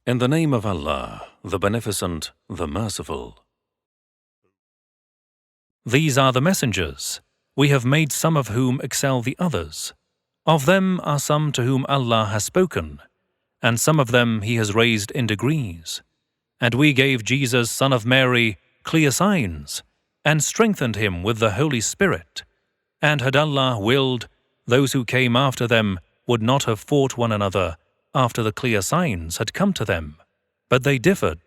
In the name of Allah, the Beneficent, the Merciful. These are the messengers. We have made some of whom excel the others. Of them are some to whom Allah has spoken, and some of them He has raised in degrees. And we gave Jesus, son of Mary, clear signs, and strengthened him with the Holy Spirit. And had Allah willed, those who came after them would not have fought one another after the clear signs had come to them, but they differed.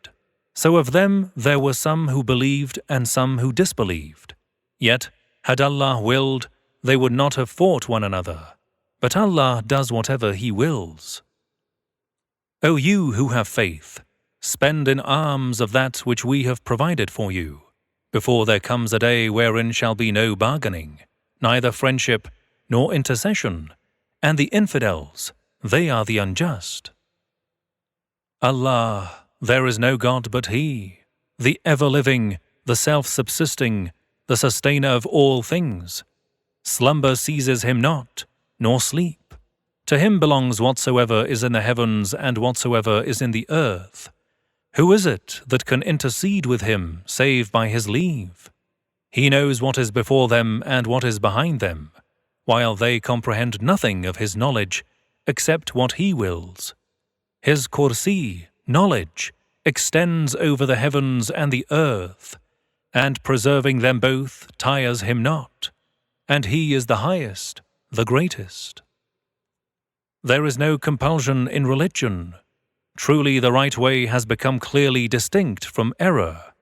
So of them there were some who believed and some who disbelieved. Yet, had Allah willed, they would not have fought one another. But Allah does whatever He wills. O you who have faith, spend in alms of that which we have provided for you, before there comes a day wherein shall be no bargaining, neither friendship nor intercession, and the infidels, they are the unjust. Allah, there is no God but He, the ever-living, the self-subsisting, the sustainer of all things. Slumber seizes Him not, nor sleep. To Him belongs whatsoever is in the heavens and whatsoever is in the earth. Who is it that can intercede with Him save by His leave? He knows what is before them and what is behind them, while they comprehend nothing of His knowledge except what He wills. His kursi, knowledge, extends over the heavens and the earth, and preserving them both tires Him not, and He is the highest, the greatest. There is no compulsion in religion. Truly the right way has become clearly distinct from error.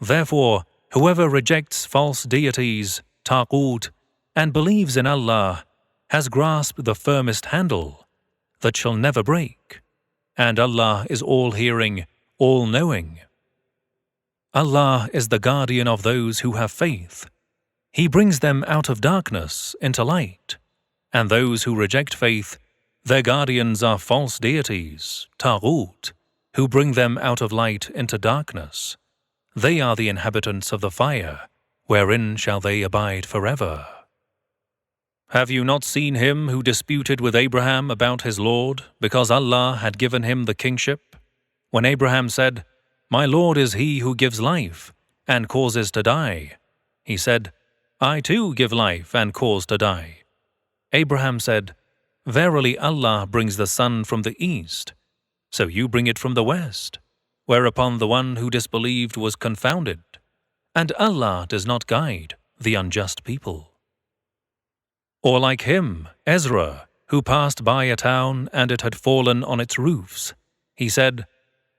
Therefore, whoever rejects false deities, taghut, and believes in Allah, has grasped the firmest handle that shall never break, and Allah is all-hearing, all-knowing. Allah is the guardian of those who have faith. He brings them out of darkness into light, and those who reject faith, their guardians are false deities, taghut, who bring them out of light into darkness. They are the inhabitants of the fire, wherein shall they abide forever. Have you not seen him who disputed with Abraham about his Lord, because Allah had given him the kingship? When Abraham said, "My Lord is He who gives life, and causes to die," he said, "I too give life and cause to die." Abraham said, "Verily Allah brings the sun from the east, so you bring it from the west," whereupon the one who disbelieved was confounded, and Allah does not guide the unjust people. Or like him, Ezra, who passed by a town and it had fallen on its roofs. He said,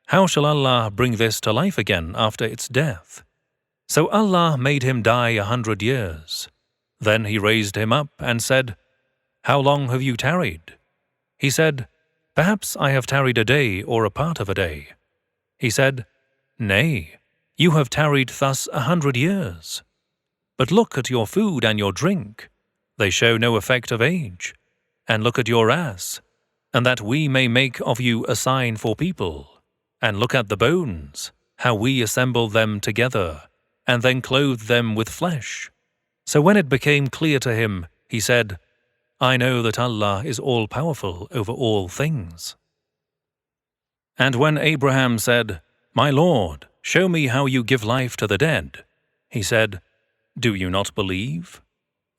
"How shall Allah bring this to life again after its death?" So Allah made him die 100 years. Then He raised him up and said, "How long have you tarried?" He said, "Perhaps I have tarried a day or a part of a day." He said, "Nay, you have tarried thus 100 years. But look at your food and your drink. They show no effect of age. And look at your ass, and that we may make of you a sign for people. And look at the bones, how we assembled them together, and then clothed them with flesh." So when it became clear to him, he said, "I know that Allah is all-powerful over all things." And when Abraham said, "My Lord, show me how you give life to the dead," he said, "Do you not believe?"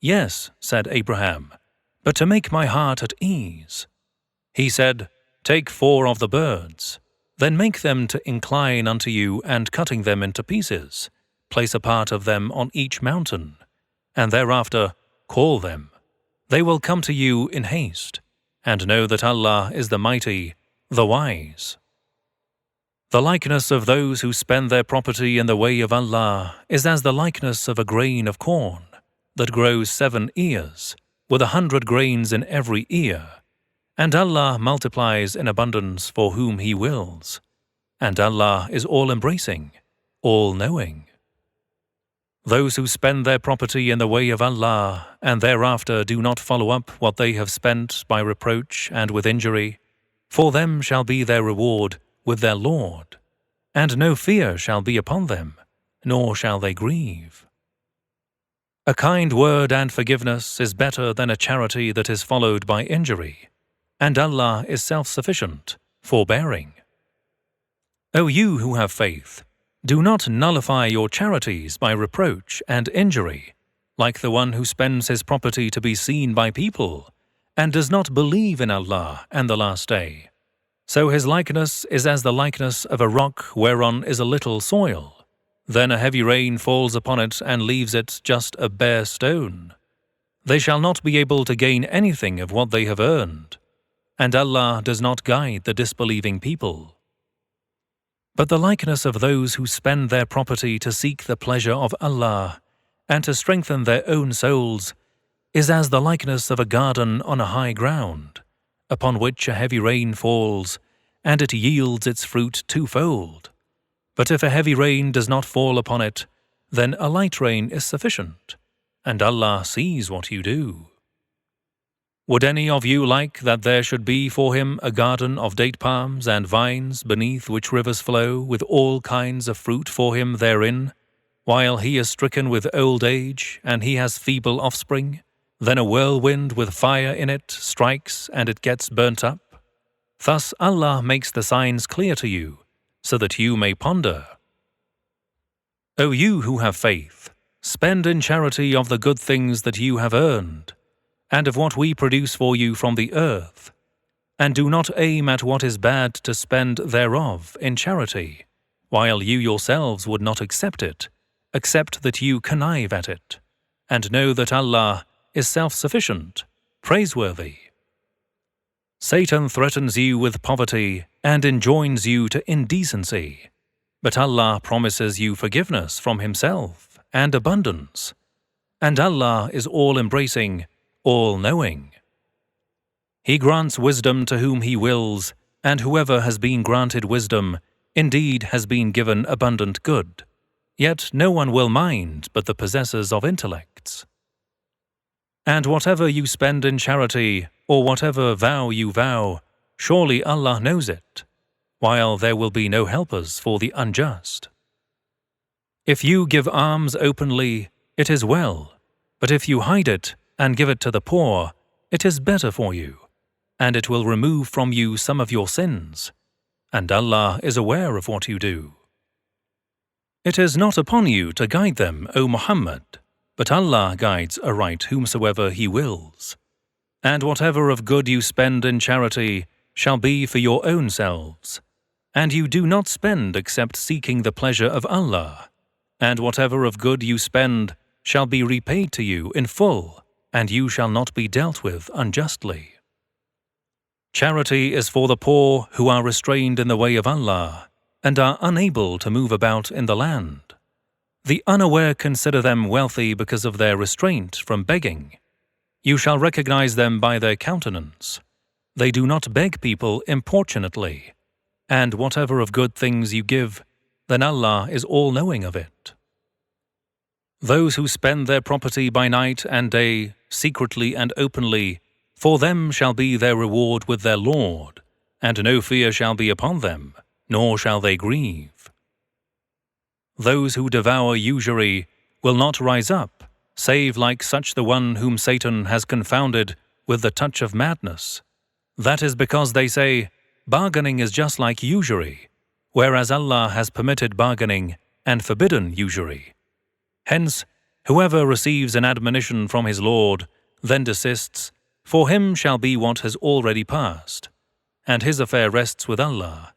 "Yes," said Abraham, "but to make my heart at ease." He said, "Take 4 of the birds, then make them to incline unto you, and cutting them into pieces, place a part of them on each mountain, and thereafter call them. They will come to you in haste, and know that Allah is the Mighty, the Wise." The likeness of those who spend their property in the way of Allah is as the likeness of a grain of corn that grows 7 ears, with 100 grains in every ear, and Allah multiplies in abundance for whom He wills, and Allah is all-embracing, all-knowing. Those who spend their property in the way of Allah, and thereafter do not follow up what they have spent by reproach and with injury, for them shall be their reward with their Lord, and no fear shall be upon them, nor shall they grieve. A kind word and forgiveness is better than a charity that is followed by injury, and Allah is self-sufficient, forbearing. O you who have faith, do not nullify your charities by reproach and injury, like the one who spends his property to be seen by people, and does not believe in Allah and the Last Day. So his likeness is as the likeness of a rock whereon is a little soil. Then a heavy rain falls upon it and leaves it just a bare stone. They shall not be able to gain anything of what they have earned, and Allah does not guide the disbelieving people. But the likeness of those who spend their property to seek the pleasure of Allah and to strengthen their own souls is as the likeness of a garden on a high ground, upon which a heavy rain falls, and it yields its fruit twofold. But if a heavy rain does not fall upon it, then a light rain is sufficient, and Allah sees what you do. Would any of you like that there should be for him a garden of date palms and vines beneath which rivers flow, with all kinds of fruit for him therein, while he is stricken with old age and he has feeble offspring? Then a whirlwind with fire in it strikes and it gets burnt up. Thus Allah makes the signs clear to you, so that you may ponder. O you who have faith, spend in charity of the good things that you have earned, and of what we produce for you from the earth, and do not aim at what is bad to spend thereof in charity, while you yourselves would not accept it, except that you connive at it, and know that Allah is self-sufficient, praiseworthy. Satan threatens you with poverty and enjoins you to indecency, but Allah promises you forgiveness from Himself and abundance, and Allah is all-embracing, all-knowing. He grants wisdom to whom He wills, and whoever has been granted wisdom indeed has been given abundant good, yet no one will mind but the possessors of intellects. And whatever you spend in charity, or whatever vow you vow, surely Allah knows it, while there will be no helpers for the unjust. If you give alms openly, it is well, but if you hide it and give it to the poor, it is better for you, and it will remove from you some of your sins, and Allah is aware of what you do. It is not upon you to guide them, O Muhammad, but Allah guides aright whomsoever He wills. And whatever of good you spend in charity shall be for your own selves, and you do not spend except seeking the pleasure of Allah, and whatever of good you spend shall be repaid to you in full, and you shall not be dealt with unjustly. Charity is for the poor who are restrained in the way of Allah, and are unable to move about in the land. The unaware consider them wealthy because of their restraint from begging. You shall recognize them by their countenance. They do not beg people importunately, and whatever of good things you give, then Allah is all-knowing of it. Those who spend their property by night and day, secretly and openly, for them shall be their reward with their Lord, and no fear shall be upon them, nor shall they grieve. Those who devour usury will not rise up, save like such the one whom Satan has confounded with the touch of madness. That is because they say, bargaining is just like usury, whereas Allah has permitted bargaining and forbidden usury. Hence, whoever receives an admonition from his Lord, then desists, for him shall be what has already passed, and his affair rests with Allah.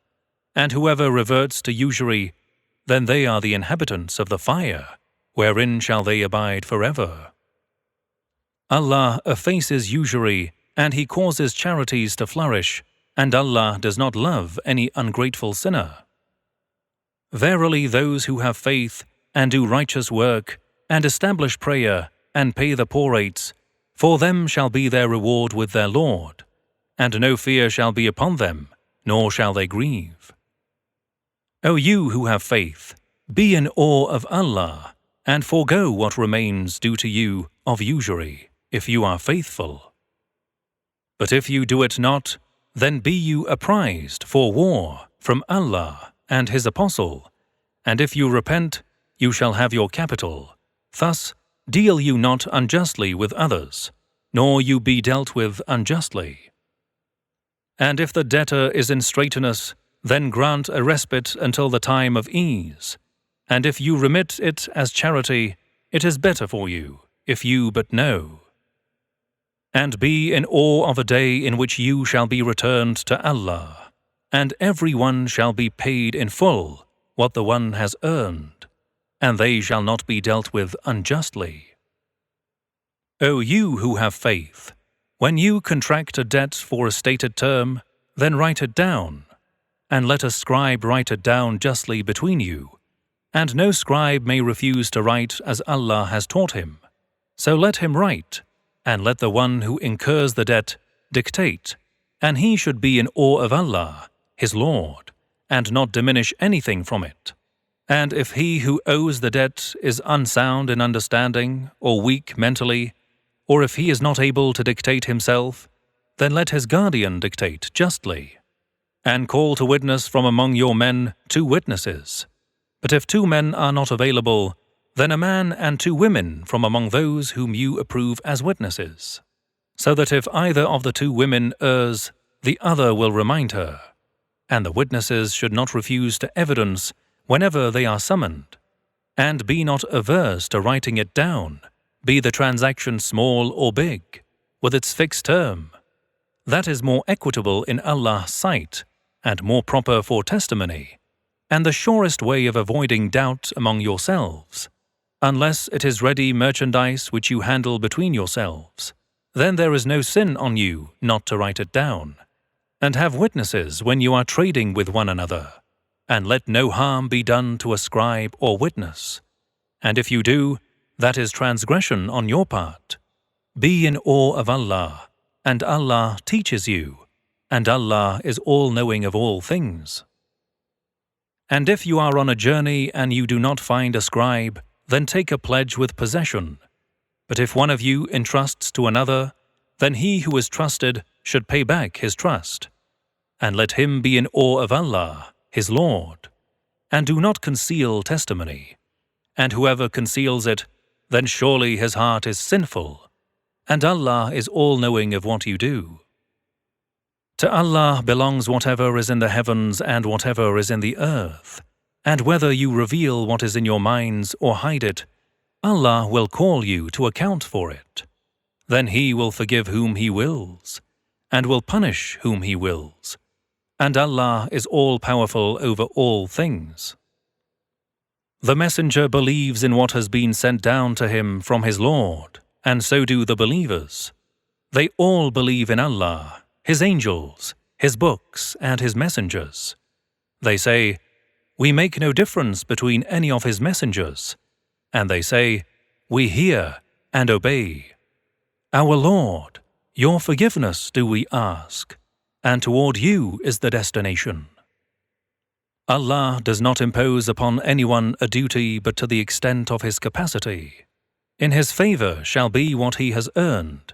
And whoever reverts to usury, then they are the inhabitants of the fire, wherein shall they abide forever. Allah effaces usury, and He causes charities to flourish, and Allah does not love any ungrateful sinner. Verily those who have faith, and do righteous work, and establish prayer, and pay the poor rates, for them shall be their reward with their Lord, and no fear shall be upon them, nor shall they grieve. O you who have faith, be in awe of Allah, and forego what remains due to you of usury, if you are faithful. But if you do it not, then be you apprised for war from Allah and His Apostle, and if you repent, you shall have your capital. Thus deal you not unjustly with others, nor you be dealt with unjustly. And if the debtor is in straitness, then grant a respite until the time of ease, and if you remit it as charity, it is better for you, if you but know. And be in awe of a day in which you shall be returned to Allah, and every one shall be paid in full what the one has earned, and they shall not be dealt with unjustly. O you who have faith, when you contract a debt for a stated term, then write it down, and let a scribe write it down justly between you, and no scribe may refuse to write as Allah has taught him. So let him write, and let the one who incurs the debt dictate, and he should be in awe of Allah, his Lord, and not diminish anything from it. And if he who owes the debt is unsound in understanding, or weak mentally, or if he is not able to dictate himself, then let his guardian dictate justly. And call to witness from among your men 2 witnesses. But if 2 men are not available, then a man and 2 women from among those whom you approve as witnesses, so that if either of the 2 women errs, the other will remind her, and the witnesses should not refuse to evidence whenever they are summoned, and be not averse to writing it down, be the transaction small or big, with its fixed term. That is more equitable in Allah's sight, and more proper for testimony, and the surest way of avoiding doubt among yourselves. Unless it is ready merchandise which you handle between yourselves, then there is no sin on you not to write it down. And have witnesses when you are trading with one another, and let no harm be done to a scribe or witness. And if you do, that is transgression on your part. Be in awe of Allah, and Allah teaches you, and Allah is all-knowing of all things. And if you are on a journey and you do not find a scribe, then take a pledge with possession. But if one of you entrusts to another, then he who is trusted should pay back his trust. And let him be in awe of Allah, his Lord. And do not conceal testimony. And whoever conceals it, then surely his heart is sinful. And Allah is all-knowing of what you do. To Allah belongs whatever is in the heavens and whatever is in the earth. And whether you reveal what is in your minds or hide it, Allah will call you to account for it. Then He will forgive whom He wills, and will punish whom He wills. And Allah is all-powerful over all things. The messenger believes in what has been sent down to him from his Lord, and so do the believers. They all believe in Allah, His angels, His books, and His messengers. They say, "We make no difference between any of His messengers." And they say, "We hear and obey." Our Lord, your forgiveness do we ask, and toward you is the destination. Allah does not impose upon anyone a duty but to the extent of his capacity. In his favor shall be what he has earned,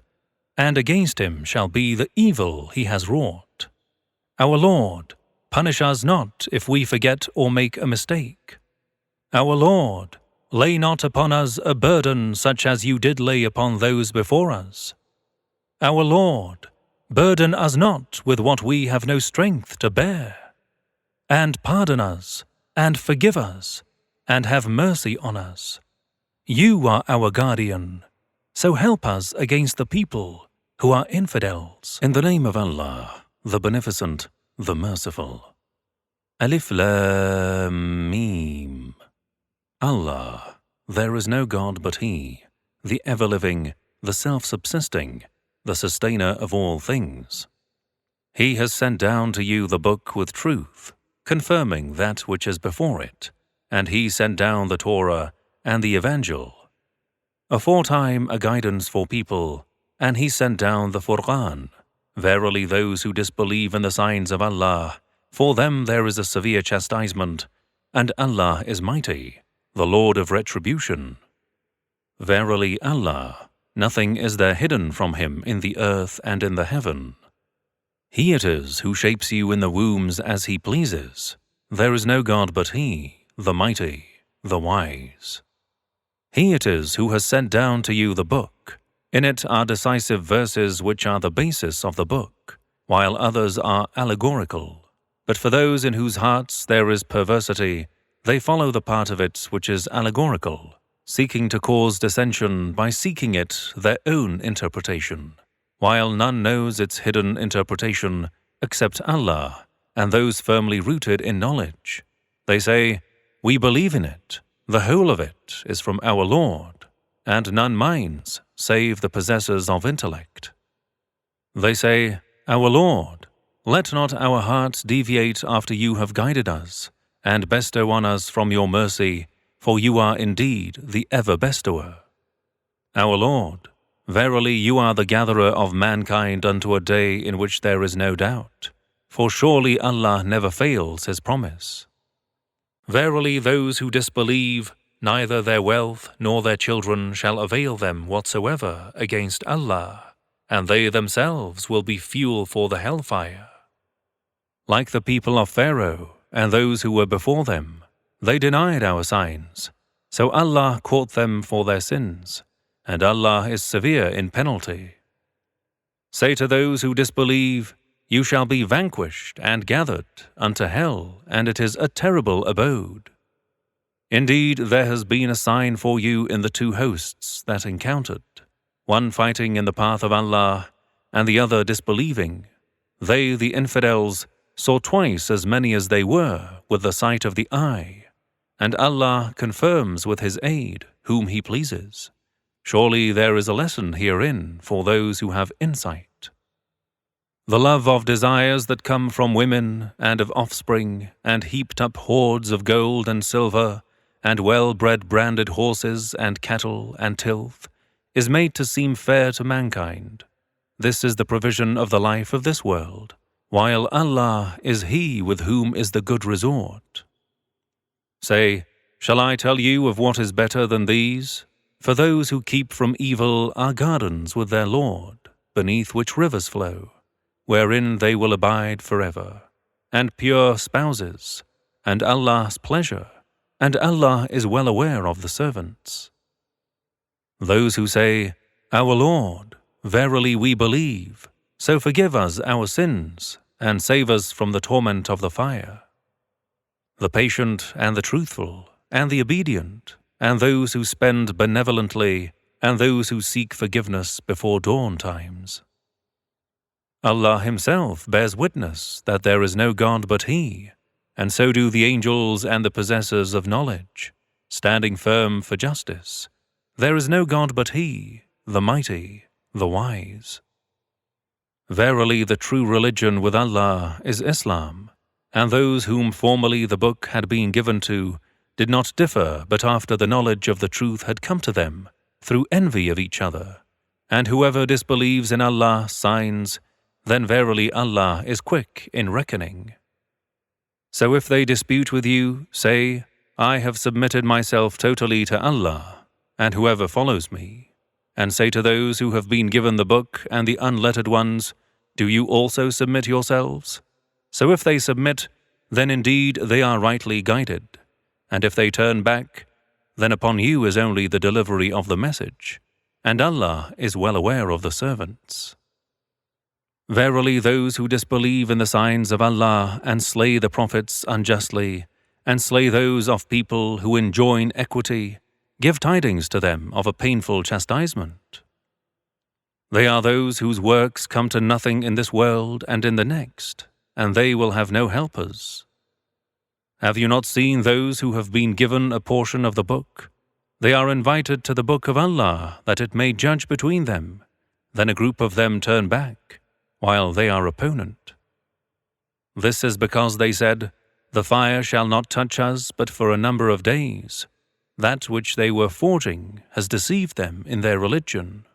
and against him shall be the evil he has wrought. Our Lord, punish us not if we forget or make a mistake. Our Lord, lay not upon us a burden such as you did lay upon those before us. Our Lord, burden us not with what we have no strength to bear. And pardon us, and forgive us, and have mercy on us. You are our guardian, so help us against the people who are infidels. In the name of Allah, the Beneficent, the Merciful. Alif Lam Mim. Allah, there is no God but He, the ever-living, the self-subsisting, the sustainer of all things. He has sent down to you the book with truth, confirming that which is before it, and He sent down the Torah and the Evangel, aforetime a guidance for people, and He sent down the Furqan. Verily those who disbelieve in the signs of Allah, for them there is a severe chastisement, and Allah is mighty, the Lord of retribution. Verily Allah, nothing is there hidden from Him in the earth and in the heaven. He it is who shapes you in the wombs as He pleases. There is no God but He, the mighty, the wise. He it is who has sent down to you the book. In it are decisive verses which are the basis of the book, while others are allegorical. But for those in whose hearts there is perversity, they follow the part of it which is allegorical, seeking to cause dissension by seeking it their own interpretation, while none knows its hidden interpretation except Allah and those firmly rooted in knowledge. They say, "We believe in it, the whole of it is from our Lord, and none minds save the possessors of intellect." They say, "Our Lord, let not our hearts deviate after you have guided us, and bestow on us from your mercy, for you are indeed the ever-bestower. Our Lord, verily you are the gatherer of mankind unto a day in which there is no doubt, for surely Allah never fails His promise. Verily those who disbelieve, neither their wealth nor their children shall avail them whatsoever against Allah, and they themselves will be fuel for the hellfire. Like the people of Pharaoh and those who were before them, they denied our signs, so Allah caught them for their sins, and Allah is severe in penalty. Say to those who disbelieve, you shall be vanquished and gathered unto hell, and it is a terrible abode. Indeed, there has been a sign for you in the two hosts that encountered, one fighting in the path of Allah, and the other disbelieving. They, the infidels, saw twice as many as they were with the sight of the eye, and Allah confirms with His aid whom He pleases. Surely there is a lesson herein for those who have insight. The love of desires that come from women and of offspring, and heaped up hoards of gold and silver, and well-bred branded horses and cattle and tilth, is made to seem fair to mankind. This is the provision of the life of this world, while Allah is He with whom is the good resort. Say, shall I tell you of what is better than these? For those who keep from evil are gardens with their Lord, beneath which rivers flow, wherein they will abide forever, and pure spouses, and Allah's pleasure, and Allah is well aware of the servants. Those who say, Our Lord, verily we believe, so forgive us our sins, and save us from the torment of the fire. The patient and the truthful, and the obedient, and those who spend benevolently, and those who seek forgiveness before dawn times. Allah Himself bears witness that there is no God but He, and so do the angels and the possessors of knowledge, standing firm for justice. There is no God but He, the Mighty, the Wise. Verily the true religion with Allah is Islam, and those whom formerly the book had been given to did not differ but after the knowledge of the truth had come to them, through envy of each other. And whoever disbelieves in Allah's signs, then verily Allah is quick in reckoning. So if they dispute with you, say, I have submitted myself totally to Allah, and whoever follows me. And say to those who have been given the book and the unlettered ones, do you also submit yourselves? So if they submit, then indeed they are rightly guided. And if they turn back, then upon you is only the delivery of the message, and Allah is well aware of the servants. Verily those who disbelieve in the signs of Allah and slay the prophets unjustly, and slay those of people who enjoin equity, give tidings to them of a painful chastisement. They are those whose works come to nothing in this world and in the next, and they will have no helpers. Have you not seen those who have been given a portion of the book? They are invited to the book of Allah that it may judge between them. Then a group of them turn back, while they are opponent. This is because they said, the fire shall not touch us but for a number of days. That which they were forging has deceived them in their religion.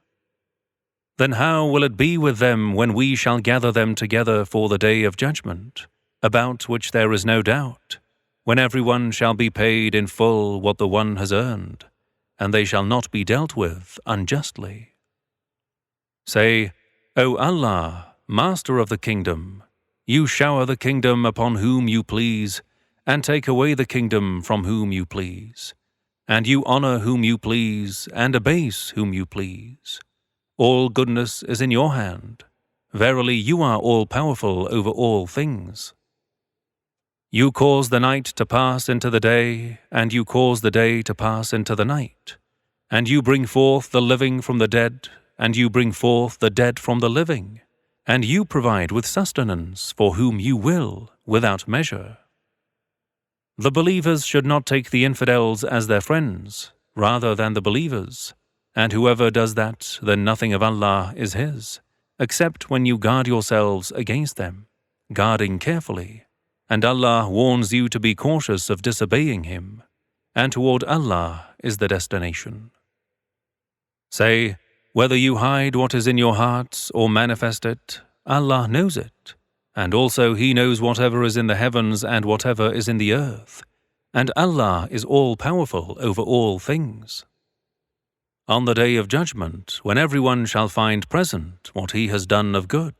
Then how will it be with them when we shall gather them together for the day of judgment, about which there is no doubt, when everyone shall be paid in full what the one has earned, and they shall not be dealt with unjustly? Say, O Allah, Master of the kingdom, you shower the kingdom upon whom you please, and take away the kingdom from whom you please. And you honor whom you please, and abase whom you please. All goodness is in your hand. Verily you are all-powerful over all things. You cause the night to pass into the day, and you cause the day to pass into the night. And you bring forth the living from the dead, and you bring forth the dead from the living. And you provide with sustenance for whom you will, without measure. The believers should not take the infidels as their friends, rather than the believers. And whoever does that, then nothing of Allah is his, except when you guard yourselves against them, guarding carefully. And Allah warns you to be cautious of disobeying Him, and toward Allah is the destination. Say, whether you hide what is in your hearts or manifest it, Allah knows it, and also He knows whatever is in the heavens and whatever is in the earth, and Allah is all-powerful over all things. On the day of judgment, when everyone shall find present what he has done of good,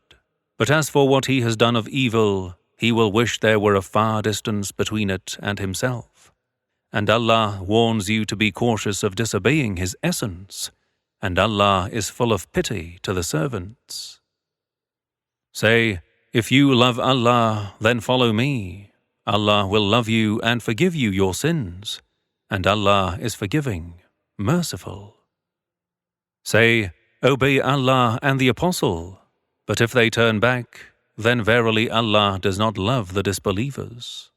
but as for what he has done of evil, he will wish there were a far distance between it and himself. And Allah warns you to be cautious of disobeying His essence, and Allah is full of pity to the servants. Say, if you love Allah, then follow me. Allah will love you and forgive you your sins, and Allah is forgiving, merciful. Say, obey Allah and the Apostle, but if they turn back, then verily Allah does not love the disbelievers.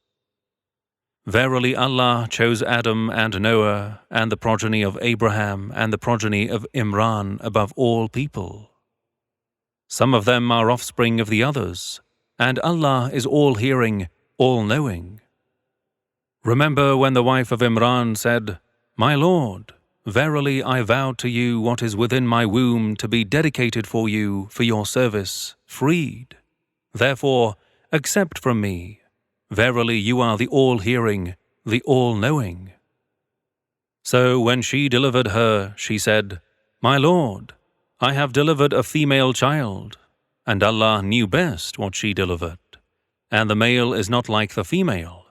Verily Allah chose Adam and Noah and the progeny of Abraham and the progeny of Imran above all people. Some of them are offspring of the others, and Allah is all-hearing, all-knowing. Remember when the wife of Imran said, My Lord, verily I vowed to you what is within my womb to be dedicated for you for your service, freed. Therefore, accept from me. Verily you are the all-hearing, the all-knowing. So when she delivered her, she said, My Lord, I have delivered a female child, and Allah knew best what she delivered, and the male is not like the female,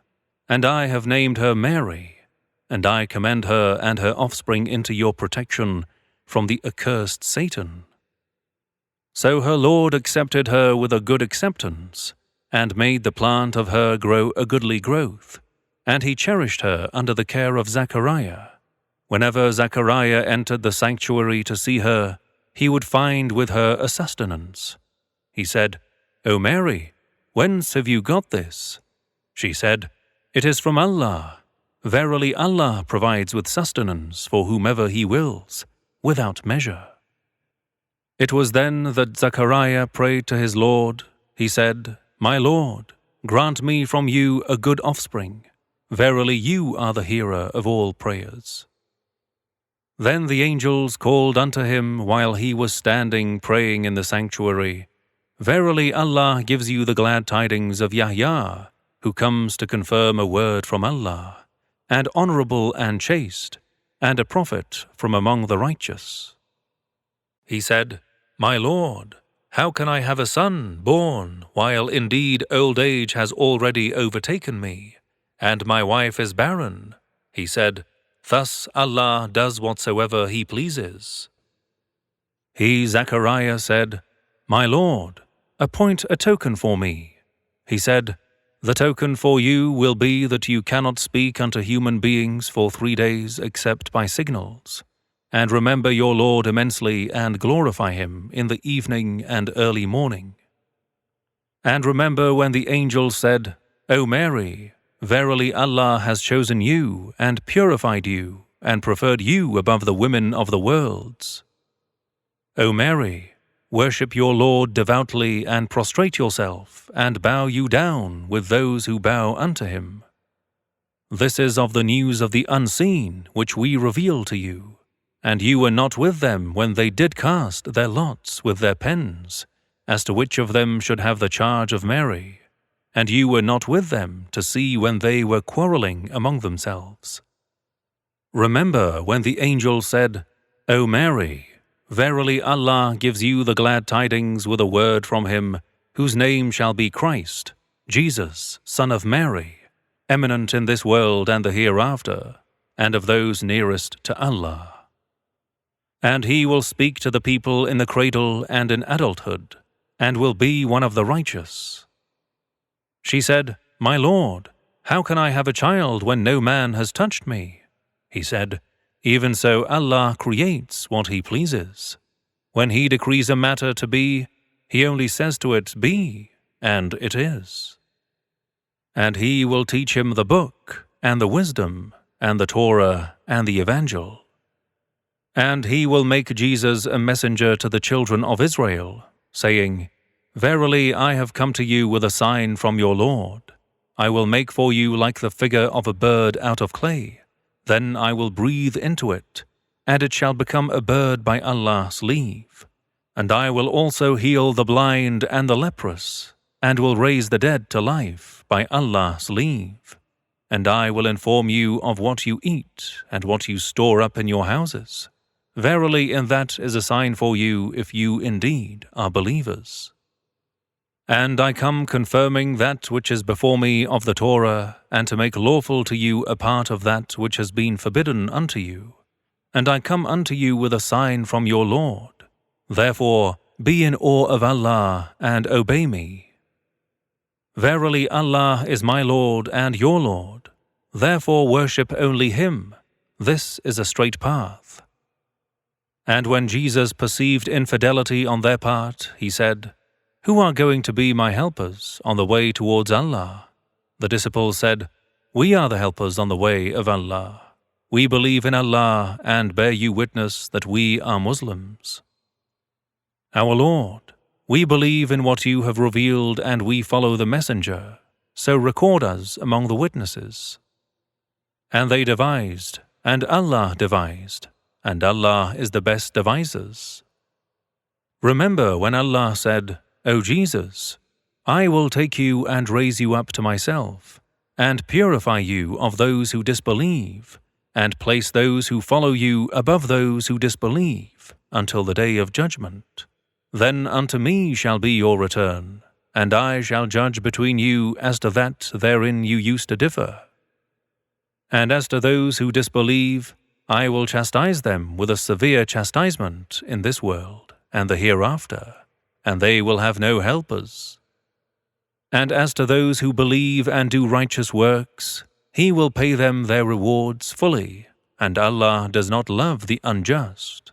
and I have named her Mary, and I commend her and her offspring into your protection from the accursed Satan. So her Lord accepted her with a good acceptance, and made the plant of her grow a goodly growth, and He cherished her under the care of Zachariah. Whenever Zachariah entered the sanctuary to see her, he would find with her a sustenance. He said, O Mary, whence have you got this? She said, It is from Allah. Verily Allah provides with sustenance for whomever He wills, without measure. It was then that Zachariah prayed to his Lord. He said, My Lord, grant me from you a good offspring. Verily you are the hearer of all prayers. Then the angels called unto him while he was standing praying in the sanctuary, Verily Allah gives you the glad tidings of Yahya, who comes to confirm a word from Allah, and honorable and chaste, and a prophet from among the righteous. He said, My Lord, how can I have a son born, while indeed old age has already overtaken me, and my wife is barren? He said, Thus Allah does whatsoever He pleases. He, Zachariah, said, My Lord, appoint a token for me. He said, The token for you will be that you cannot speak unto human beings for 3 days except by signals. And remember your Lord immensely and glorify Him in the evening and early morning. And remember when the angel said, O Mary, verily Allah has chosen you and purified you and preferred you above the women of the worlds. O Mary, worship your Lord devoutly and prostrate yourself and bow you down with those who bow unto Him. This is of the news of the unseen which we reveal to you. And you were not with them when they did cast their lots with their pens, as to which of them should have the charge of Mary, and you were not with them to see when they were quarreling among themselves. Remember when the angel said, O Mary, verily Allah gives you the glad tidings with a word from Him, whose name shall be Christ, Jesus, Son of Mary, eminent in this world and the hereafter, and of those nearest to Allah. And He will speak to the people in the cradle and in adulthood, and will be one of the righteous. She said, My Lord, How can I have a child when no man has touched me? He said, Even so Allah creates what He pleases. When He decrees a matter to be, He only says to it, Be, and it is. And He will teach him the book, and the wisdom, and the Torah, and the Evangel. And He will make Jesus a messenger to the children of Israel, saying, Verily I have come to you with a sign from your Lord. I will make for you like the figure of a bird out of clay. Then I will breathe into it, and it shall become a bird by Allah's leave. And I will also heal the blind and the leprous, and will raise the dead to life by Allah's leave. And I will inform you of what you eat and what you store up in your houses. Verily in that is a sign for you if you indeed are believers. And I come confirming that which is before me of the Torah, and to make lawful to you a part of that which has been forbidden unto you. And I come unto you with a sign from your Lord. Therefore, be in awe of Allah and obey me. Verily Allah is my Lord and your Lord. Therefore worship only Him. This is a straight path. And when Jesus perceived infidelity on their part, He said, Who are going to be my helpers on the way towards Allah? The disciples said, We are the helpers on the way of Allah. We believe in Allah and bear you witness that we are Muslims. Our Lord, we believe in what you have revealed and we follow the messenger, so record us among the witnesses. And they devised, and Allah devised, and Allah is the best devisers. Remember when Allah said, O Jesus, I will take you and raise you up to myself, and purify you of those who disbelieve, and place those who follow you above those who disbelieve, until the day of judgment. Then unto me shall be your return, and I shall judge between you as to that therein you used to differ. And as to those who disbelieve, I will chastise them with a severe chastisement in this world and the hereafter, and they will have no helpers. And as to those who believe and do righteous works, He will pay them their rewards fully, and Allah does not love the unjust.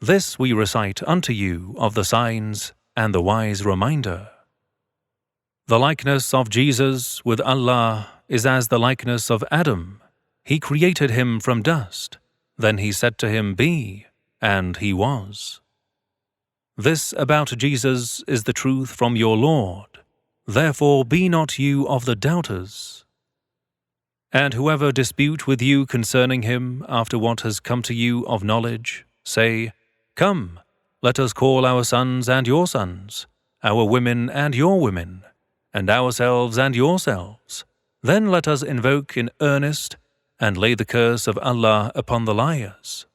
This we recite unto you of the signs and the wise reminder. The likeness of Jesus with Allah is as the likeness of Adam. He created him from dust. Then He said to him, Be, and he was. This about Jesus is the truth from your Lord. Therefore be not you of the doubters. And whoever dispute with you concerning Him after what has come to you of knowledge, say, Come, let us call our sons and your sons, our women and your women, and ourselves and yourselves. Then let us invoke in earnest and lay the curse of Allah upon the liars.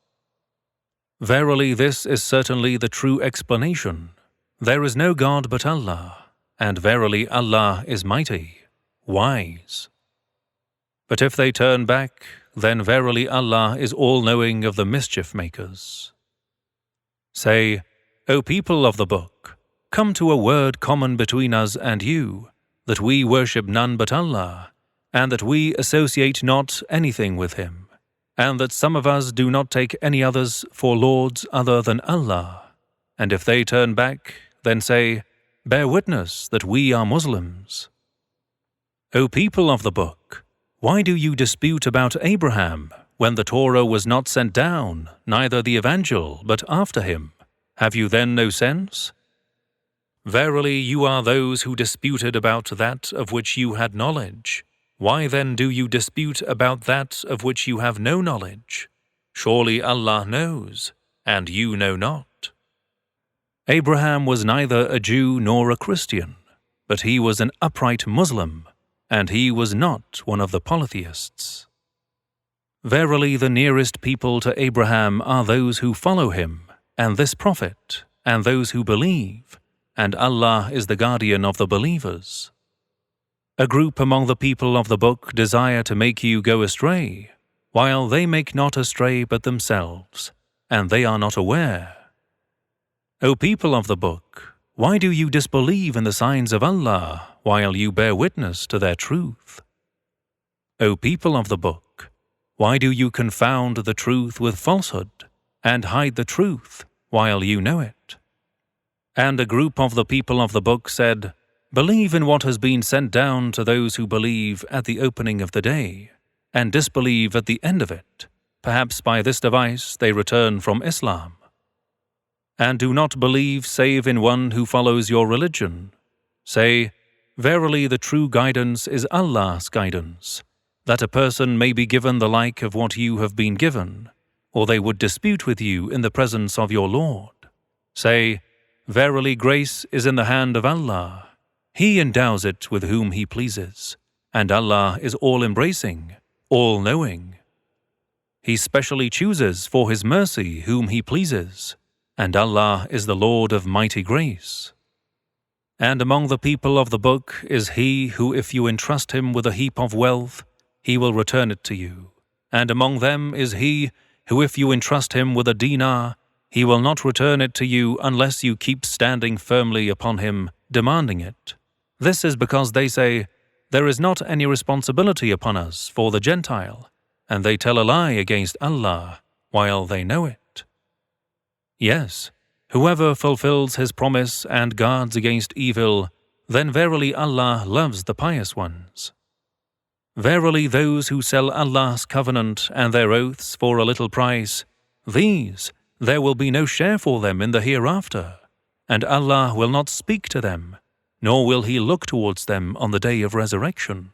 Verily this is certainly the true explanation. There is no God but Allah, and verily Allah is mighty, wise. But if they turn back, then verily Allah is all-knowing of the mischief makers. Say, O people of the book, come to a word common between us and you, that we worship none but Allah, and that we associate not anything with Him, and that some of us do not take any others for lords other than Allah. And if they turn back, then say, Bear witness that we are Muslims. O people of the book, why do you dispute about Abraham, when the Torah was not sent down, neither the Evangel, but after him? Have you then no sense? Verily you are those who disputed about that of which you had knowledge. Why then do you dispute about that of which you have no knowledge? Surely Allah knows, and you know not. Abraham was neither a Jew nor a Christian, but he was an upright Muslim, and he was not one of the polytheists. Verily the nearest people to Abraham are those who follow him, and this prophet, and those who believe, and Allah is the guardian of the believers. A group among the people of the book desire to make you go astray, while they make not astray but themselves, and they are not aware. O people of the book, why do you disbelieve in the signs of Allah, while you bear witness to their truth? O people of the book, why do you confound the truth with falsehood, and hide the truth while you know it? And a group of the people of the book said, Believe in what has been sent down to those who believe at the opening of the day, and disbelieve at the end of it. Perhaps by this device they return from Islam. And do not believe save in one who follows your religion. Say, Verily the true guidance is Allah's guidance, that a person may be given the like of what you have been given, or they would dispute with you in the presence of your Lord. Say, Verily grace is in the hand of Allah. He endows it with whom He pleases, and Allah is all-embracing, all-knowing. He specially chooses for His mercy whom He pleases, and Allah is the Lord of mighty grace. And among the people of the book is he who, if you entrust him with a heap of wealth, he will return it to you. And among them is he who, if you entrust him with a dinar, he will not return it to you unless you keep standing firmly upon him, demanding it. This is because they say, There is not any responsibility upon us for the Gentile, and they tell a lie against Allah while they know it. Yes, whoever fulfills his promise and guards against evil, then verily Allah loves the pious ones. Verily those who sell Allah's covenant and their oaths for a little price, these there will be no share for them in the hereafter, and Allah will not speak to them, nor will He look towards them on the day of resurrection,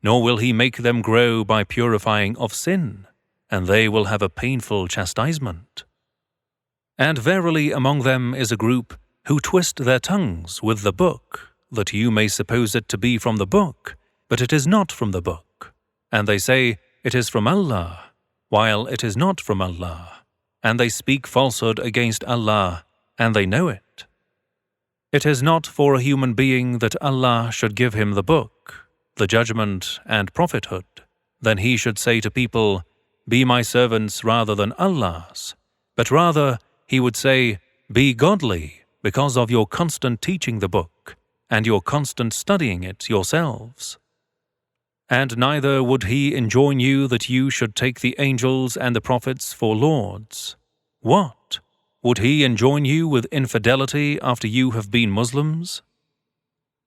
nor will He make them grow by purifying of sin, and they will have a painful chastisement. And verily among them is a group who twist their tongues with the book, that you may suppose it to be from the book, but it is not from the book. And they say, It is from Allah, while it is not from Allah. And they speak falsehood against Allah, and they know it. It is not for a human being that Allah should give him the book, the judgment and prophethood. Then he should say to people, Be my servants rather than Allah's, but rather he would say, Be godly because of your constant teaching the book and your constant studying it yourselves. And neither would he enjoin you that you should take the angels and the prophets for lords. What? Would he enjoin you with infidelity after you have been Muslims?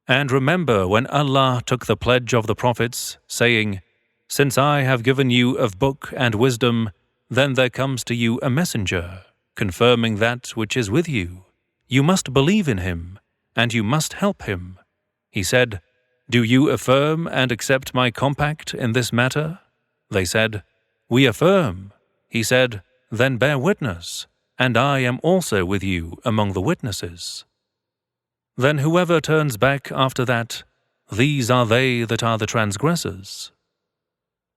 And remember when Allah took the pledge of the prophets, saying, Since I have given you of book and wisdom, then there comes to you a messenger, confirming that which is with you. You must believe in him, and you must help him. He said, Do you affirm and accept my compact in this matter? They said, We affirm. He said, Then bear witness, and I am also with you among the witnesses. Then whoever turns back after that, these are they that are the transgressors.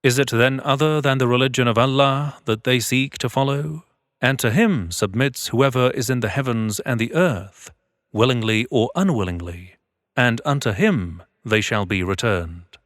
Is it then other than the religion of Allah that they seek to follow? And to him submits whoever is in the heavens and the earth, willingly or unwillingly, and unto him they shall be returned.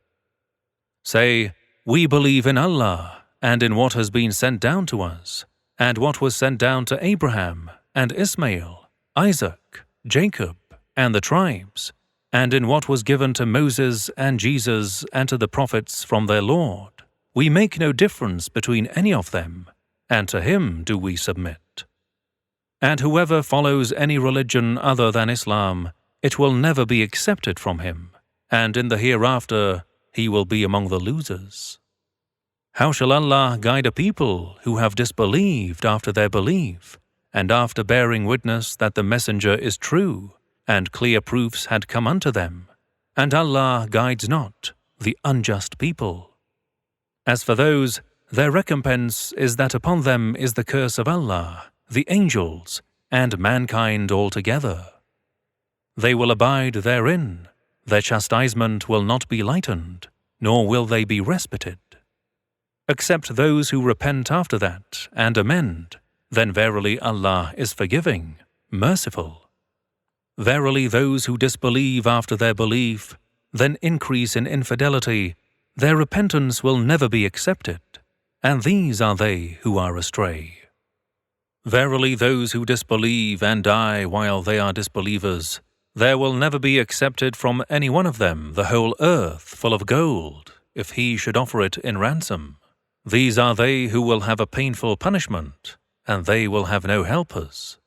Say, We believe in Allah, and in what has been sent down to us, and what was sent down to Abraham, and Ismail, Isaac, Jacob, and the tribes, and in what was given to Moses and Jesus and to the prophets from their Lord. We make no difference between any of them, and to him do we submit. And whoever follows any religion other than Islam, it will never be accepted from him, and in the hereafter he will be among the losers. How shall Allah guide a people who have disbelieved after their belief, and after bearing witness that the messenger is true, and clear proofs had come unto them? And Allah guides not the unjust people. As for those, their recompense is that upon them is the curse of Allah, the angels, and mankind altogether. They will abide therein. Their chastisement will not be lightened, nor will they be respited. Except those who repent after that and amend, then verily Allah is forgiving, merciful. Verily those who disbelieve after their belief, then increase in infidelity, their repentance will never be accepted, and these are they who are astray. Verily those who disbelieve and die while they are disbelievers, there will never be accepted from any one of them the whole earth full of gold, if he should offer it in ransom. These are they who will have a painful punishment, and they will have no helpers.